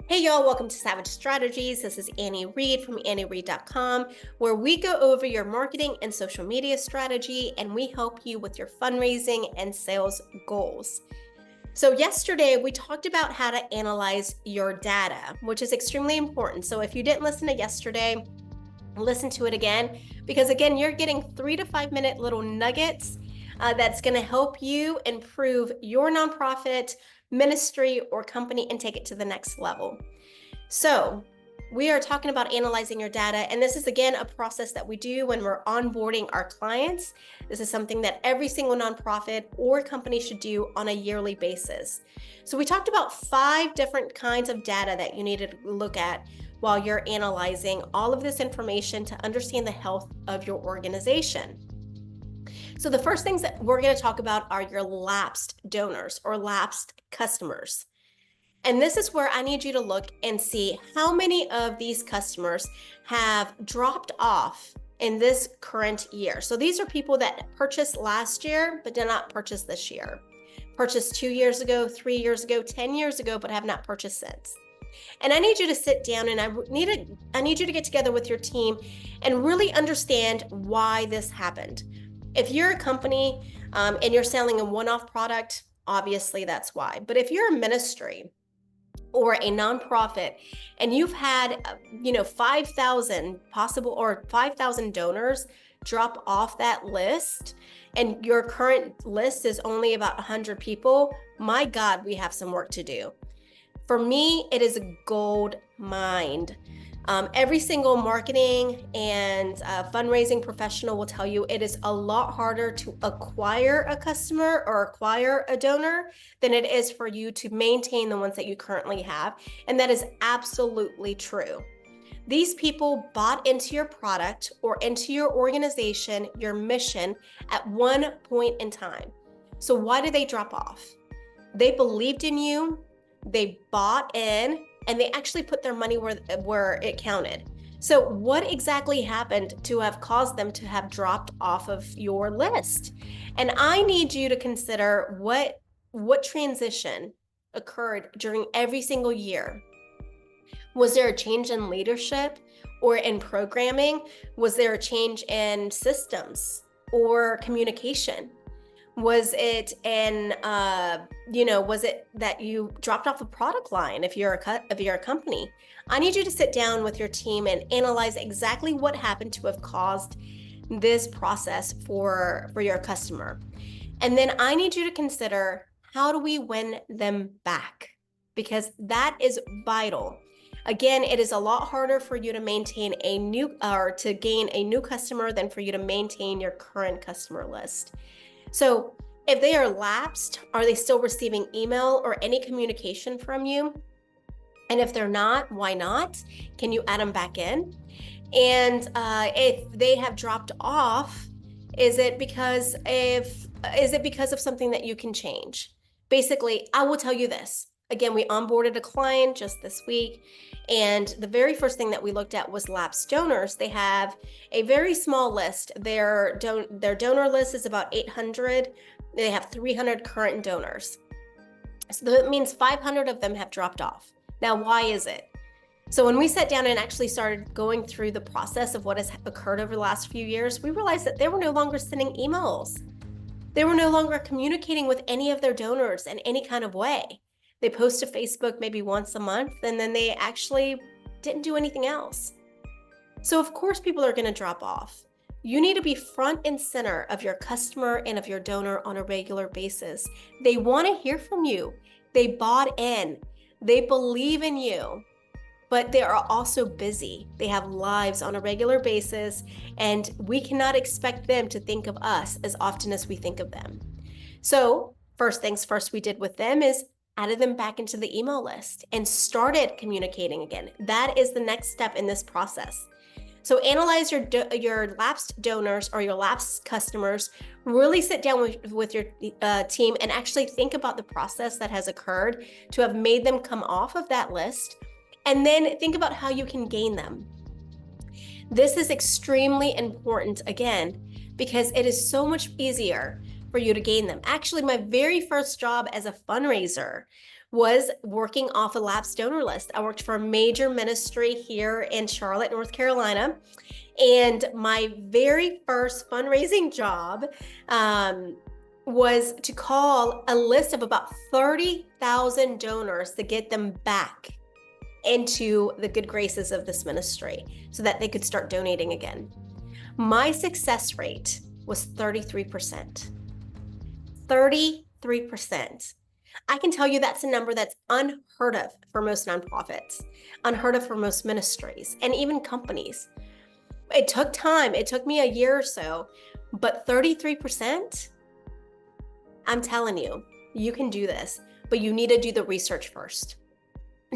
Hey y'all, welcome to Savage Strategies. This is Annie Reed from anniereed.com, where we go over your marketing and social media strategy and we help you with your fundraising and sales goals. So yesterday we talked about how to analyze your data, which is extremely important. So if you didn't listen to yesterday, listen to it again, because again, you're getting 3 to 5 minute little nuggets that's going to help you improve your nonprofit, ministry, or company and take it to the next level. So we are talking about analyzing your data, and this is again a process that we do when we're onboarding our clients. This is something that every single nonprofit or company should do on a yearly basis. So we talked about 5 different kinds of data that you need to look at while you're analyzing all of this information to understand the health of your organization. So the first things that we're going to talk about are your lapsed donors or lapsed customers. And this is where I need you to look and see how many of these customers have dropped off in this current year. So these are people that purchased last year, but did not purchase this year. Purchased 2 years ago, 3 years ago, 10 years ago, but have not purchased since. And I need you to sit down and I need you to get together with your team and really understand why this happened. If you're a company and you're selling a one-off product, obviously that's why. But if you're a ministry or a nonprofit and you've had 5,000 possible or 5,000 donors drop off that list and your current list is only about 100 people, my God, we have some work to do. For me, it is a gold mine. Every single marketing and fundraising professional will tell you it is a lot harder to acquire a customer or acquire a donor than it is for you to maintain the ones that you currently have. And that is absolutely true. These people bought into your product or into your organization, your mission at one point in time. So why did they drop off? They believed in you, they bought in, and they actually put their money where it counted. So what exactly happened to have caused them to have dropped off of your list? And I need you to consider what transition occurred during every single year. Was there a change in leadership or in programming? Was there a change in systems or communication? Was it was it that you dropped off a product line if you're a company? I need you to sit down with your team and analyze exactly what happened to have caused this process for your customer. And then I need you to consider, how do we win them back? Because that is vital. Again, it is a lot harder for you to maintain to gain a new customer than for you to maintain your current customer list. So if they are lapsed, are they still receiving email or any communication from you? And if they're not, why not? Can you add them back in? And if they have dropped off, is it because of something that you can change? Basically, I will tell you this. Again, we onboarded a client just this week, and the very first thing that we looked at was lapsed donors. They have a very small list. Their donor list is about 800. They have 300 current donors. So that means 500 of them have dropped off. Now, why is it? So when we sat down and actually started going through the process of what has occurred over the last few years, we realized that they were no longer sending emails. They were no longer communicating with any of their donors in any kind of way. They post to Facebook maybe once a month, and then they actually didn't do anything else. So of course people are going to drop off. You need to be front and center of your customer and of your donor on a regular basis. They want to hear from you. They bought in. They believe in you. But they are also busy. They have lives on a regular basis, and we cannot expect them to think of us as often as we think of them. So first things first we did with them is added them back into the email list and started communicating again. That is the next step in this process. So analyze your lapsed donors or your lapsed customers. Really sit down with your team and actually think about the process that has occurred to have made them come off of that list. And then think about how you can gain them. This is extremely important, again, because it is so much easier for you to gain them. Actually, my very first job as a fundraiser was working off a Lapse donor list. I worked for a major ministry here in Charlotte, North Carolina. And my very first fundraising job was to call a list of about 30,000 donors to get them back into the good graces of this ministry so that they could start donating again. My success rate was 33%. 33%. I can tell you that's a number that's unheard of for most nonprofits, unheard of for most ministries, and even companies. It took time. It took me a year or so, but 33%, I'm telling you, you can do this, but you need to do the research first.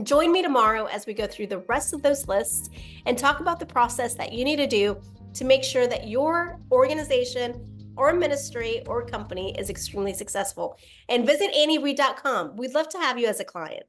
Join me tomorrow as we go through the rest of those lists and talk about the process that you need to do to make sure that your organization or ministry or company is extremely successful. And visit anniereed.com. We'd love to have you as a client.